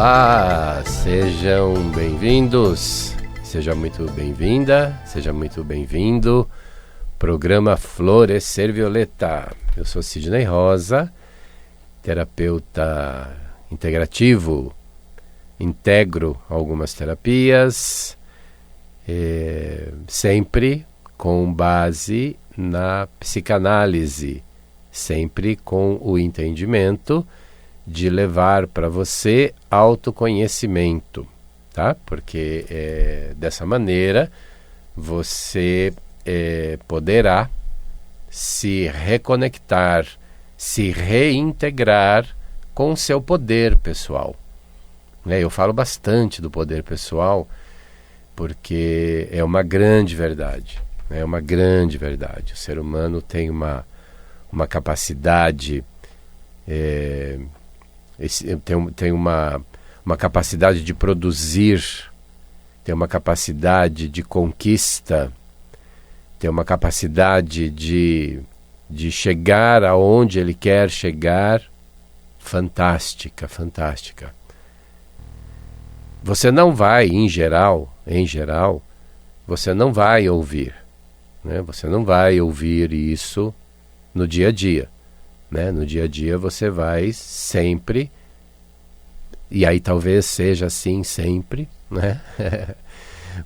Olá, sejam bem-vindos, seja muito bem-vinda, seja muito bem-vindo. Programa Florescer Violeta. Eu sou Sidney Rosa, terapeuta integrativo, integro algumas terapias, sempre com base na psicanálise, sempre com o entendimento de levar para você autoconhecimento, tá? Porque dessa maneira você poderá se reconectar, se reintegrar com o seu poder pessoal. Eu falo bastante do poder pessoal porque é uma grande verdade. É uma grande verdade. O ser humano tem uma capacidade, tem uma capacidade de produzir, tem uma capacidade de conquista, tem uma capacidade de chegar aonde ele quer chegar, fantástica, fantástica. Você não vai, em geral, você não vai ouvir, né? Você não vai ouvir isso no dia a dia, né? No dia a dia você vai sempre, e aí talvez seja assim sempre, né?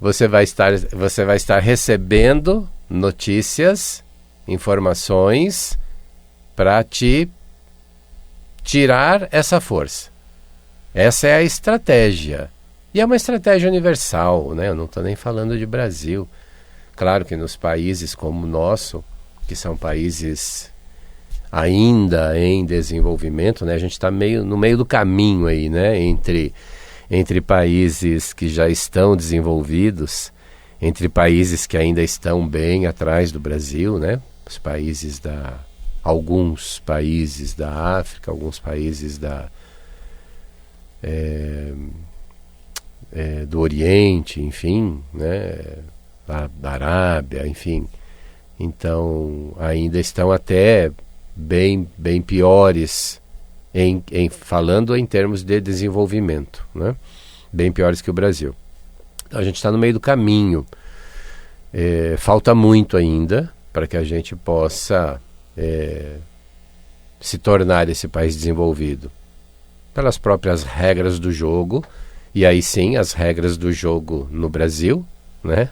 Você vai estar recebendo notícias, informações para te tirar essa força. Essa é a estratégia. E é uma estratégia universal, né? Eu não estou nem falando de Brasil. Claro que nos países como o nosso, que são países ainda em desenvolvimento, né? A gente está no meio do caminho aí, né? Entre países que já estão desenvolvidos, entre países que ainda estão bem atrás do Brasil, né? Alguns países da África, alguns países do Oriente, enfim, né? Da Arábia, enfim. Então, ainda estão até bem piores, falando em termos de desenvolvimento, né? Bem piores que o Brasil. Então, a gente está no meio do caminho. Falta muito ainda para que a gente possa se tornar esse país desenvolvido pelas próprias regras do jogo, e aí sim, as regras do jogo no Brasil, né?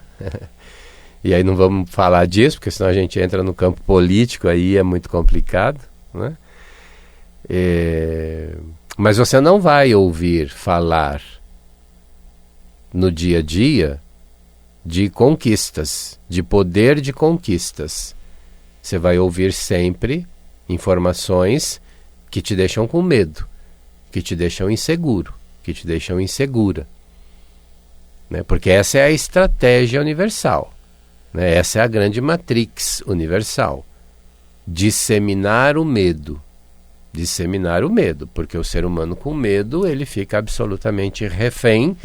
E aí não vamos falar disso, porque senão a gente entra no campo político, aí é muito complicado, né? Mas você não vai ouvir falar no dia a dia de conquistas, de poder de conquistas. Você vai ouvir sempre informações que te deixam com medo, que te deixam inseguro, que te deixam insegura, né? Porque essa é a estratégia universal, né? Essa é a grande matrix universal. Disseminar o medo, porque o ser humano com medo, ele fica absolutamente refém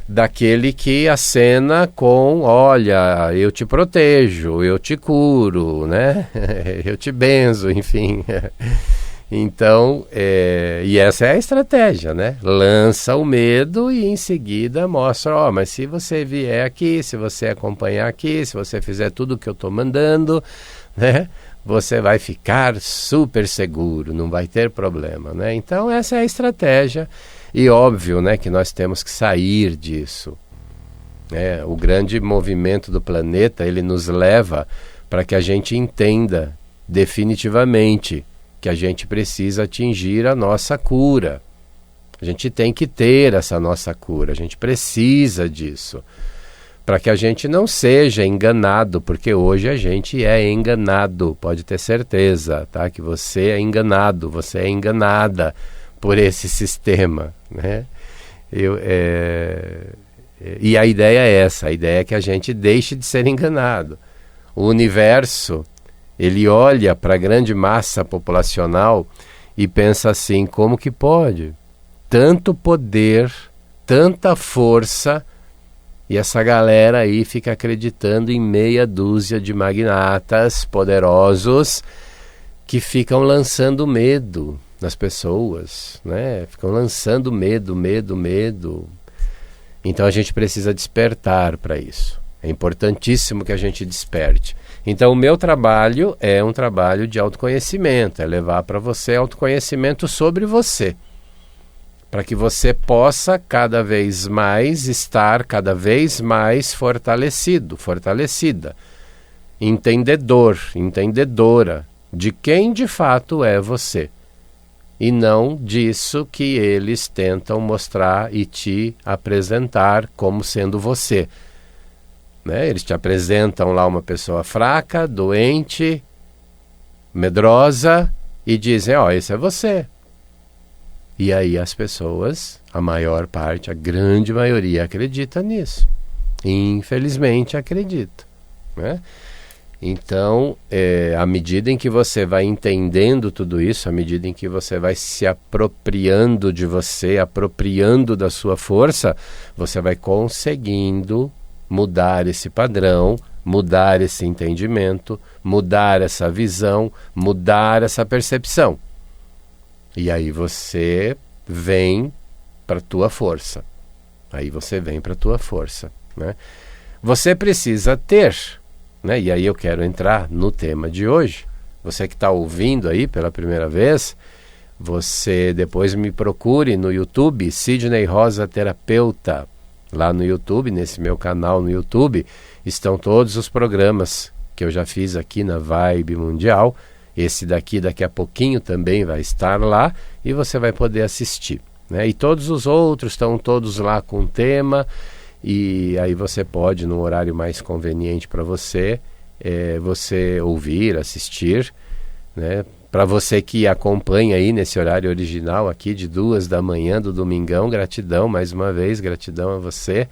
daquele que acena com: olha, eu te protejo, eu te curo, né? Eu te benzo, enfim. Então, e essa é a estratégia, né? Lança o medo e em seguida mostra: mas se você vier aqui, se você acompanhar aqui, se você fizer tudo o que eu estou mandando, né? Você vai ficar super seguro, não vai ter problema, né? Então, essa é a estratégia. E óbvio, né, que nós temos que sair disso, né? O grande movimento do planeta, ele nos leva para que a gente entenda definitivamente que a gente precisa atingir a nossa cura. A gente tem que ter essa nossa cura, a gente precisa disso, para que a gente não seja enganado, porque hoje a gente é enganado, pode ter certeza, tá? Que você é enganado, você é enganada por esse sistema, né? E a ideia é essa, a ideia é que a gente deixe de ser enganado. O universo, ele olha para a grande massa populacional e pensa assim: como que pode? Tanto poder, tanta força, e essa galera aí fica acreditando em meia dúzia de magnatas poderosos que ficam lançando medo. nas pessoas, né? Ficam lançando medo, medo, medo. Então a gente precisa despertar para isso. É importantíssimo que a gente desperte. Então o meu trabalho é um trabalho de autoconhecimento, é levar para você autoconhecimento sobre você, para que você possa cada vez mais estar cada vez mais fortalecido, fortalecida, entendedor, entendedora de quem de fato é você. E não disso que eles tentam mostrar e te apresentar como sendo você. Né? Eles te apresentam lá uma pessoa fraca, doente, medrosa e dizem, esse é você. E aí as pessoas, a maior parte, a grande maioria acredita nisso. Infelizmente acredita. Né? Então, à medida em que você vai entendendo tudo isso, à medida em que você vai se apropriando de você, apropriando da sua força, você vai conseguindo mudar esse padrão, mudar esse entendimento, mudar essa visão, mudar essa percepção. E aí você vem para a tua força. Aí você vem para a tua força. Né? Você precisa ter... Né? E aí eu quero entrar no tema de hoje. Você que está ouvindo aí pela primeira vez, você depois me procure no YouTube, Sidney Rosa Terapeuta. Lá no YouTube, nesse meu canal no YouTube, estão todos os programas que eu já fiz aqui na Vibe Mundial. Esse daqui a pouquinho também vai estar lá e você vai poder assistir. Né? E todos os outros estão todos lá com tema. E aí você pode, num horário mais conveniente para você, você ouvir, assistir, né? Para você que acompanha aí nesse horário original aqui de 2 da manhã do domingão, gratidão mais uma vez, gratidão a você.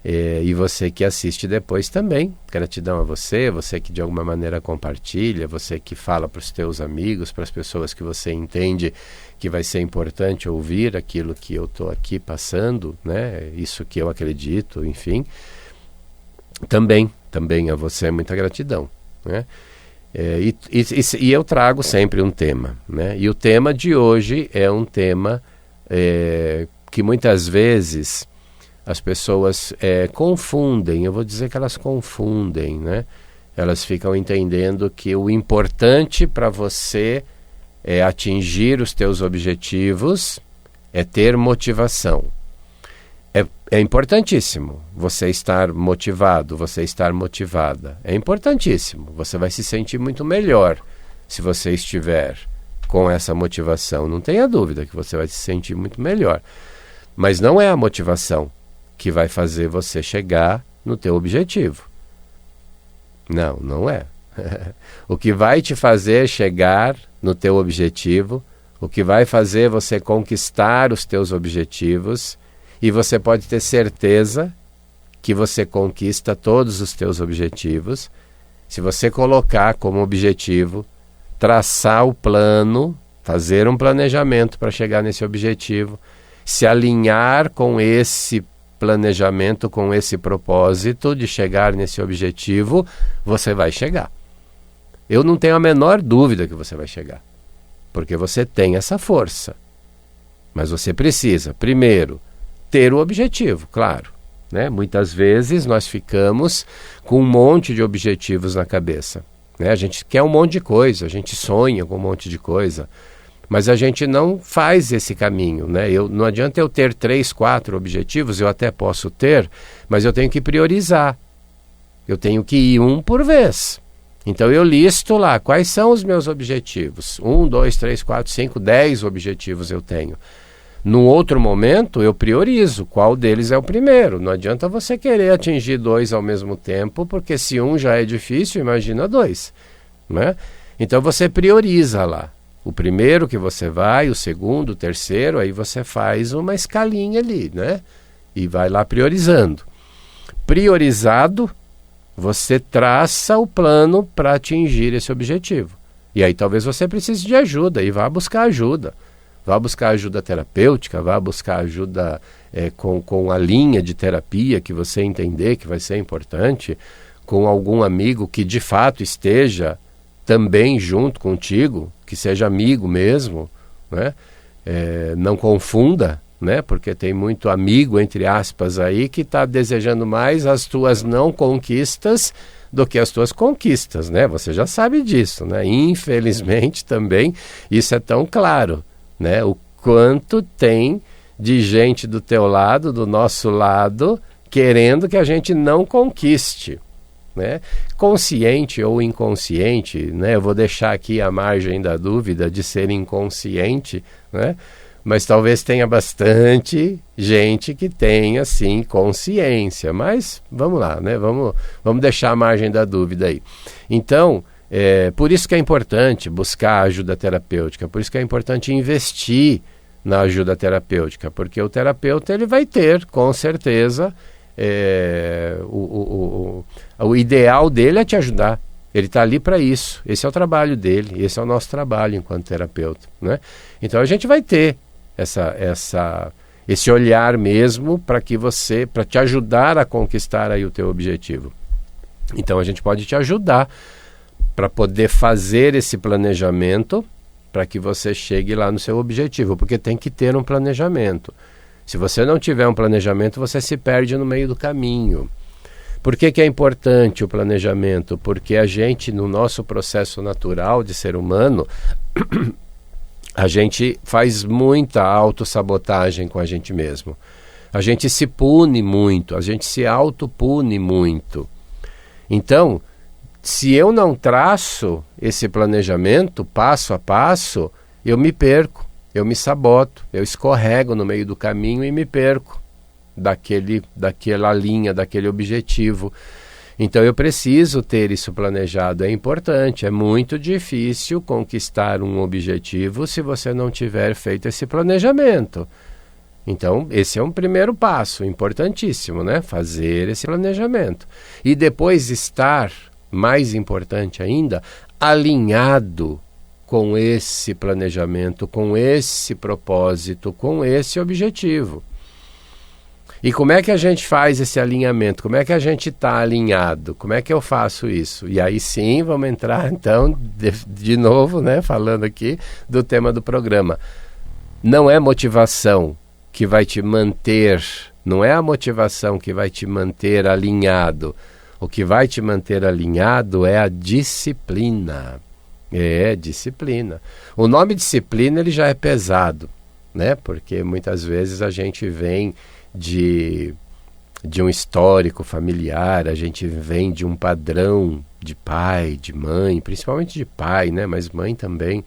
E você que assiste depois também, gratidão a você, você que de alguma maneira compartilha, você que fala para os teus amigos, para as pessoas que você entende que vai ser importante ouvir aquilo que eu estou aqui passando, né? Isso que eu acredito, enfim. Também a você muita gratidão. Né? E eu trago sempre um tema. Né? E o tema de hoje é um tema que muitas vezes... as pessoas confundem, eu vou dizer que elas confundem, né? Elas ficam entendendo que o importante para você atingir os teus objetivos é ter motivação. É importantíssimo você estar motivado, você estar motivada. É importantíssimo, você vai se sentir muito melhor se você estiver com essa motivação. Não tenha dúvida que você vai se sentir muito melhor. Mas não é a motivação que vai fazer você chegar no teu objetivo. Não é. O que vai te fazer chegar no teu objetivo, o que vai fazer você conquistar os teus objetivos, e você pode ter certeza que você conquista todos os teus objetivos, se você colocar como objetivo, traçar o plano, fazer um planejamento para chegar nesse objetivo, se alinhar com esse planejamento, com esse propósito de chegar nesse objetivo, você vai chegar. Eu não tenho a menor dúvida que você vai chegar, porque você tem essa força. Mas você precisa, primeiro, ter o objetivo, claro. Né? Muitas vezes nós ficamos com um monte de objetivos na cabeça. Né? A gente quer um monte de coisa, a gente sonha com um monte de coisa, mas a gente não faz esse caminho, né? Não adianta eu ter 3, 4 objetivos, eu até posso ter, mas eu tenho que priorizar. Eu tenho que ir um por vez. Então eu listo lá quais são os meus objetivos. 1, 2, 3, 4, 5, 10 objetivos eu tenho. Num outro momento eu priorizo qual deles é o primeiro. Não adianta você querer atingir 2 ao mesmo tempo, porque se um já é difícil, imagina 2. Né? Então você prioriza lá. O primeiro que você vai, o segundo, o terceiro, aí você faz uma escalinha ali, né? E vai lá priorizando. Priorizado, você traça o plano para atingir esse objetivo. E aí talvez você precise de ajuda e vá buscar ajuda. Vá buscar ajuda terapêutica, vá buscar ajuda com a linha de terapia que você entender que vai ser importante, com algum amigo que de fato esteja também junto contigo, que seja amigo mesmo, né? Não confunda, né? Porque tem muito amigo, entre aspas, aí que está desejando mais as tuas não conquistas do que as tuas conquistas, né? Você já sabe disso, né? Infelizmente também isso é tão claro, né? O quanto tem de gente do teu lado, do nosso lado, querendo que a gente não conquiste, né? Consciente ou inconsciente, né? Eu vou deixar aqui a margem da dúvida de ser inconsciente, né? Mas talvez tenha bastante gente que tenha, sim, consciência. Mas vamos lá, né? Vamos deixar a margem da dúvida aí. Então, por isso que é importante buscar ajuda terapêutica, por isso que é importante investir na ajuda terapêutica, porque o terapeuta ele vai ter, com certeza, o ideal dele é te ajudar. Ele está ali para isso. Esse é o trabalho dele, esse é o nosso trabalho enquanto terapeuta, né? Então a gente vai ter esse olhar mesmo para te ajudar a conquistar aí o teu objetivo. Então a gente pode te ajudar para poder fazer esse planejamento para que você chegue lá no seu objetivo, porque tem que ter um planejamento. Se você não tiver um planejamento, você se perde no meio do caminho. Por que é importante o planejamento? Porque a gente, no nosso processo natural de ser humano, a gente faz muita autossabotagem com a gente mesmo. A gente se pune muito, a gente se autopune muito. Então, se eu não traço esse planejamento passo a passo, eu me perco, eu me saboto, eu escorrego no meio do caminho e me perco daquela linha, daquele objetivo. Então eu preciso ter isso planejado, é importante, é muito difícil conquistar um objetivo se você não tiver feito esse planejamento. Então esse é um primeiro passo, importantíssimo, né? Fazer esse planejamento. E depois estar, mais importante ainda, alinhado com esse planejamento, com esse propósito, com esse objetivo. E como é que a gente faz esse alinhamento? Como é que a gente está alinhado? Como é que eu faço isso? E aí sim, vamos entrar então, de novo, né, falando aqui do tema do programa. Não é motivação que vai te manter, não é a motivação que vai te manter alinhado. O que vai te manter alinhado é a disciplina. É, disciplina. O nome disciplina ele já é pesado, né? Porque muitas vezes a gente vem de um histórico familiar, a gente vem de um padrão de pai, de mãe, principalmente de pai, né? Mas mãe também,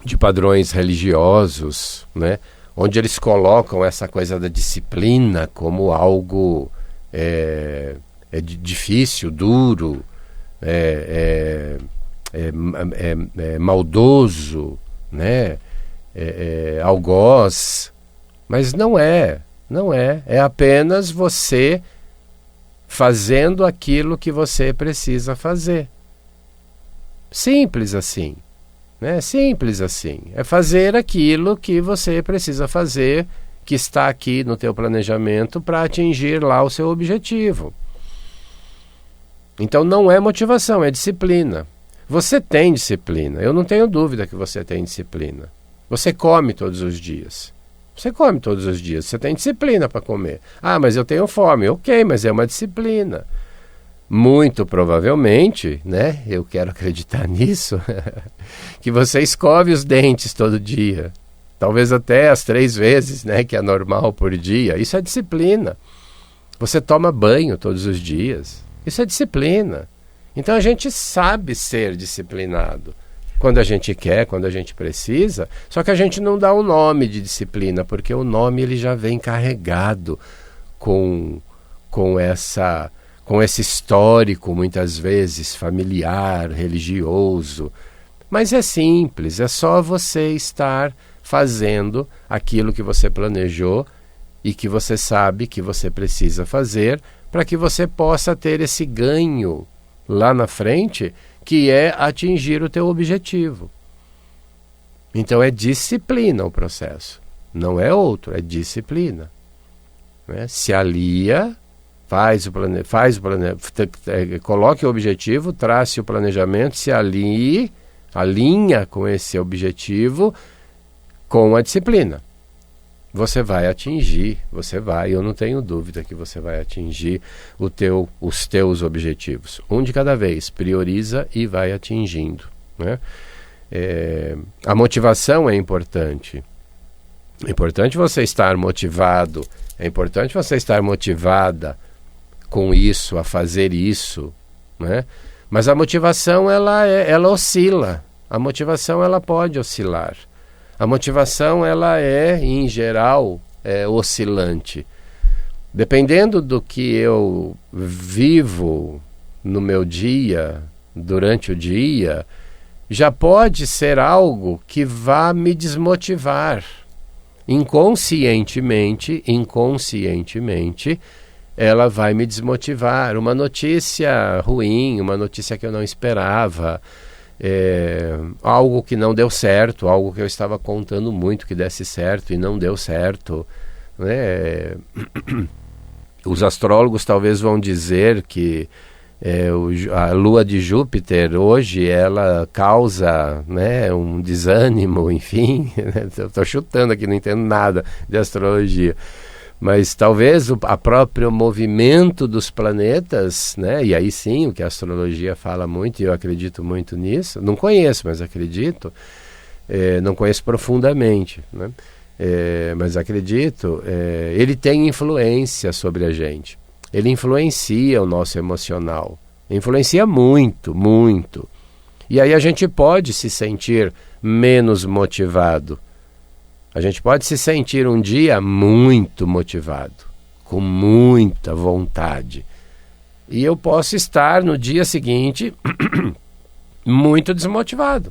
de padrões religiosos, né? Onde eles colocam essa coisa da disciplina como algo difícil, duro, maldoso, né? Algoz. Mas não é. É apenas você fazendo aquilo que você precisa fazer. Simples assim, né? Simples assim. É fazer aquilo que você precisa fazer, que está aqui no teu planejamento para atingir lá o seu objetivo. Então não é motivação, é disciplina. Você tem disciplina. Eu não tenho dúvida que você tem disciplina. Você come todos os dias. Você come todos os dias, você tem disciplina para comer. Ah, mas eu tenho fome. Ok, mas é uma disciplina. Muito provavelmente, né? Eu quero acreditar nisso, que você escove os dentes todo dia. Talvez até as 3 vezes, né? Que é normal por dia. Isso é disciplina. Você toma banho todos os dias. Isso é disciplina. Então a gente sabe ser disciplinado. Quando a gente quer, quando a gente precisa, só que a gente não dá o nome de disciplina, porque o nome ele já vem carregado com esse histórico, muitas vezes, familiar, religioso. Mas é simples, é só você estar fazendo aquilo que você planejou e que você sabe que você precisa fazer para que você possa ter esse ganho lá na frente, que é atingir o teu objetivo. Então é disciplina o processo, não é outro, é disciplina, né? Se alia, coloque o objetivo, trace o planejamento, se alie alinha com esse objetivo, com a disciplina. Você vai atingir, eu não tenho dúvida que você vai atingir os teus objetivos. Um de cada vez, prioriza e vai atingindo, né? A motivação é importante. É importante você estar motivado, é importante você estar motivada com isso, a fazer isso, né? Mas a motivação, ela oscila. A motivação, ela pode oscilar. A motivação, ela em geral, oscilante. Dependendo do que eu vivo no meu dia, durante o dia, já pode ser algo que vá me desmotivar. Inconscientemente, ela vai me desmotivar. Uma notícia ruim, uma notícia que eu não esperava, algo que não deu certo, algo que eu estava contando muito que desse certo e não deu certo, né? Os astrólogos talvez vão dizer que a lua de Júpiter hoje ela causa, né, um desânimo, enfim. Estou chutando aqui, não entendo nada de astrologia. Mas talvez o próprio movimento dos planetas, né? E aí sim, o que a astrologia fala muito, e eu acredito muito nisso, não conheço, mas acredito, não conheço profundamente, né? Mas acredito, ele tem influência sobre a gente, ele influencia o nosso emocional, influencia muito, muito. E aí a gente pode se sentir menos motivado. A gente pode se sentir um dia muito motivado, com muita vontade. E eu posso estar no dia seguinte muito desmotivado,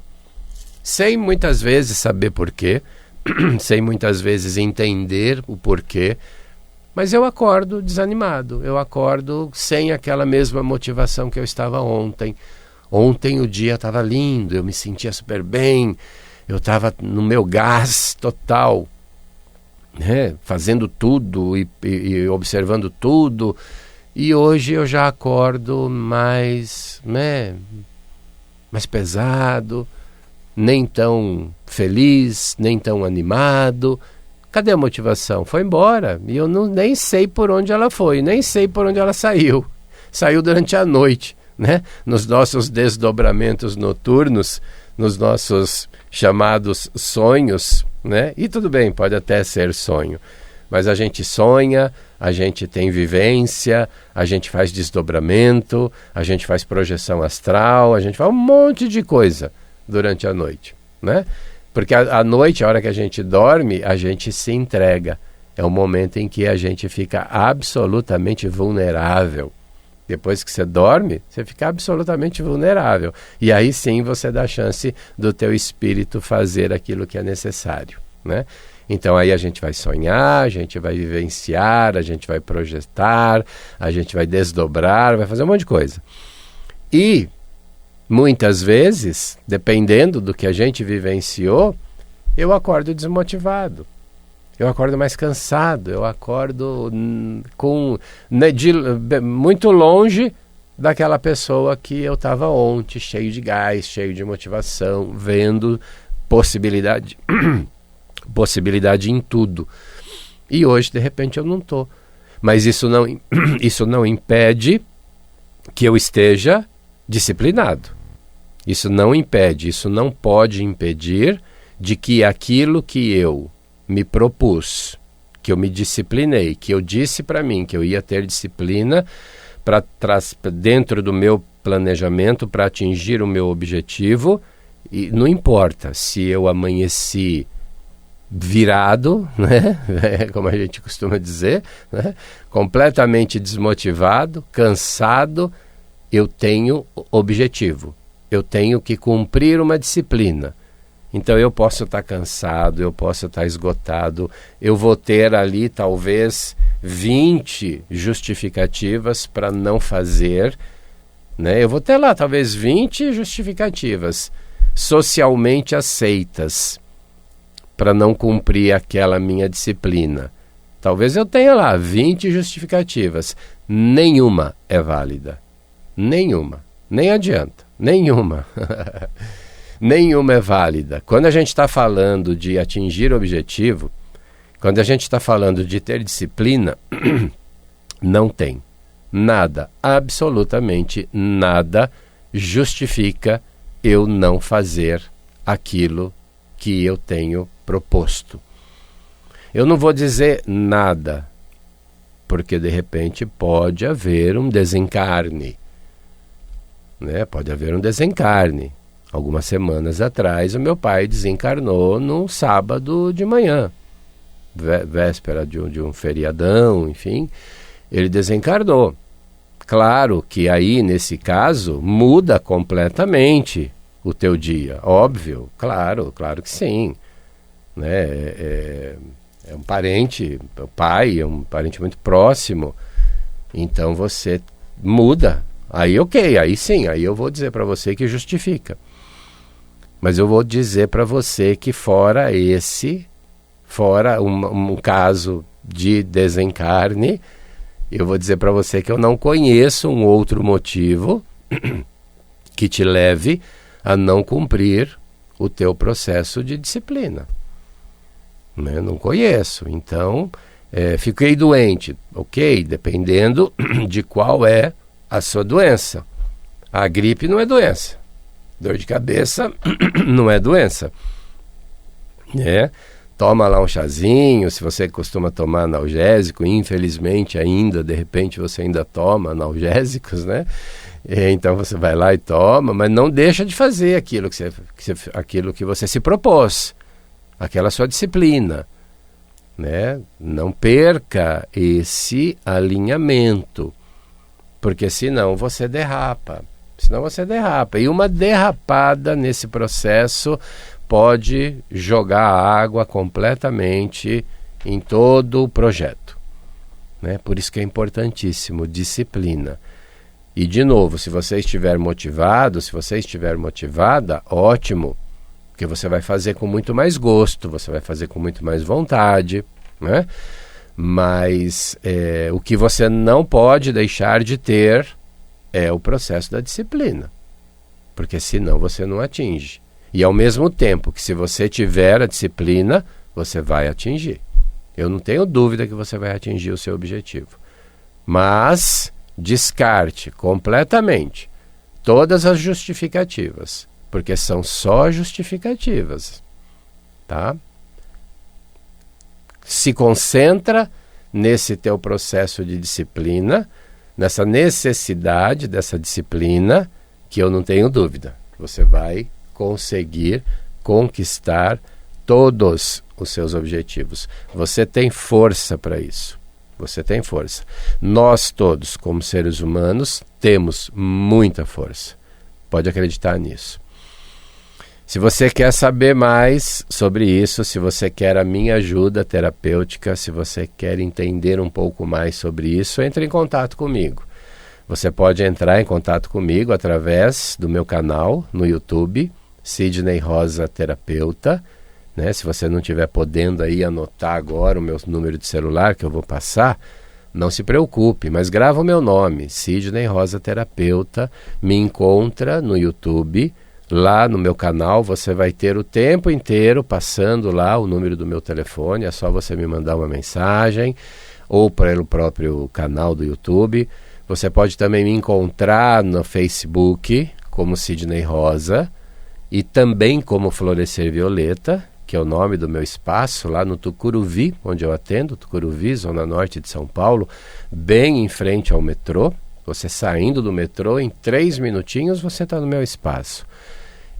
sem muitas vezes saber porquê, sem muitas vezes entender o porquê, mas eu acordo desanimado, eu acordo sem aquela mesma motivação que eu estava ontem. Ontem o dia estava lindo, eu me sentia super bem, eu estava no meu gás total, né? Fazendo tudo e observando tudo. E hoje eu já acordo mais, né, mais pesado, nem tão feliz, nem tão animado. Cadê a motivação? Foi embora. E eu nem sei por onde ela foi, nem sei por onde ela saiu. Saiu durante a noite, né? Nos nossos desdobramentos noturnos, nos nossos chamados sonhos, né? E tudo bem, pode até ser sonho, mas a gente sonha, a gente tem vivência, a gente faz desdobramento, a gente faz projeção astral, a gente faz um monte de coisa durante a noite, né? Porque à noite, a hora que a gente dorme, a gente se entrega. É o momento em que a gente fica absolutamente vulnerável. Depois que você dorme, você fica absolutamente vulnerável. E aí sim você dá chance do teu espírito fazer aquilo que é necessário, né? Então aí a gente vai sonhar, a gente vai vivenciar, a gente vai projetar, a gente vai desdobrar, vai fazer um monte de coisa. E muitas vezes, dependendo do que a gente vivenciou, eu acordo desmotivado. Eu acordo mais cansado, eu acordo muito longe daquela pessoa que eu estava ontem, cheio de gás, cheio de motivação, vendo possibilidade em tudo. E hoje, de repente, eu não estou. Mas isso não impede que eu esteja disciplinado. Isso não impede, isso não pode impedir de que aquilo que eu me propus, que eu me disciplinei, que eu disse para mim que eu ia ter disciplina dentro do meu planejamento para atingir o meu objetivo, e não importa se eu amanheci virado, né? Como a gente costuma dizer, né? Completamente desmotivado, cansado, eu tenho objetivo, eu tenho que cumprir uma disciplina. Então eu posso estar cansado, eu posso estar esgotado, eu vou ter ali talvez 20 justificativas para não fazer, né? Eu vou ter lá talvez 20 justificativas socialmente aceitas para não cumprir aquela minha disciplina. Talvez eu tenha lá 20 justificativas, nenhuma é válida, nenhuma, nem adianta, nenhuma. Nenhuma é válida. Quando a gente está falando de atingir o objetivo, quando a gente está falando de ter disciplina, não tem nada, absolutamente nada, justifica eu não fazer aquilo que eu tenho proposto. Eu não vou dizer nada, porque de repente pode haver um desencarne, né? Pode haver um desencarne. Algumas semanas atrás o meu pai desencarnou num sábado de manhã, véspera de um feriadão, enfim, ele desencarnou. Claro que aí, nesse caso, muda completamente o teu dia, óbvio, claro que sim, né? É um parente, o pai é um parente muito próximo, então você muda, aí ok, aí sim, aí eu vou dizer para você que justifica. Mas eu vou dizer para você que fora um caso de desencarne, eu vou dizer para você que eu não conheço um outro motivo que te leve a não cumprir o teu processo de disciplina. Eu não conheço. Então, fiquei doente. Ok, dependendo de qual é a sua doença. A gripe não é doença. Dor de cabeça não é doença. Toma lá um chazinho, se você costuma tomar analgésico, infelizmente ainda, de repente você ainda toma analgésicos, né? Então você vai lá e toma, mas não deixa de fazer aquilo que você se propôs, aquela sua disciplina, né? Não perca esse alinhamento, porque senão você derrapa. E uma derrapada nesse processo pode jogar a água completamente em todo o projeto, né? Por isso que é importantíssimo, disciplina. E de novo, se você estiver motivado, se você estiver motivada, ótimo, porque você vai fazer com muito mais gosto, você vai fazer com muito mais vontade, né? Mas o que você não pode deixar de ter é o processo da disciplina, porque senão você não atinge. E ao mesmo tempo que se você tiver a disciplina, você vai atingir. Eu não tenho dúvida que você vai atingir o seu objetivo. Mas descarte completamente todas as justificativas, porque são só justificativas, tá? Se concentra nesse teu processo de disciplina, nessa necessidade dessa disciplina, que eu não tenho dúvida, você vai conseguir conquistar todos os seus objetivos. Você tem força para isso. Você tem força. Nós todos, como seres humanos, temos muita força. Pode acreditar nisso. Se você quer saber mais sobre isso, se você quer a minha ajuda terapêutica, se você quer entender um pouco mais sobre isso, entre em contato comigo. Você pode entrar em contato comigo através do meu canal no YouTube, Sidney Rosa Terapeuta, né? Se você não estiver podendo aí anotar agora o meu número de celular que eu vou passar, não se preocupe, mas grava o meu nome, Sidney Rosa Terapeuta, me encontra no YouTube. Lá no meu canal você vai ter o tempo inteiro passando lá o número do meu telefone, é só você me mandar uma mensagem ou pelo próprio canal do YouTube. Você pode também me encontrar no Facebook como Sidney Rosa e também como Florescer Violeta, que é o nome do meu espaço lá no Tucuruvi, onde eu atendo, Tucuruvi, Zona Norte de São Paulo, bem em frente ao metrô. Você saindo do metrô, em 3 minutinhos você está no meu espaço.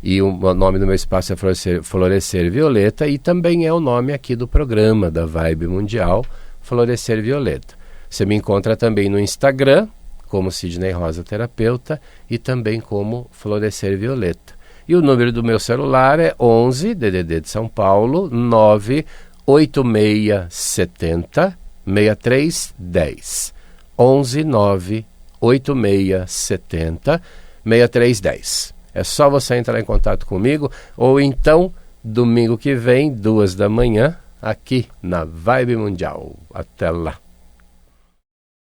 E o nome do meu espaço é Florescer Violeta e também é o nome aqui do programa da Vibe Mundial, Florescer Violeta. Você me encontra também no Instagram, como Sidney Rosa Terapeuta e também como Florescer Violeta. E o número do meu celular é 11 DDD de São Paulo 98670 6310. 11 98670 6310. É só você entrar em contato comigo ou então domingo que vem, 2 da manhã, aqui na Vibe Mundial. Até lá.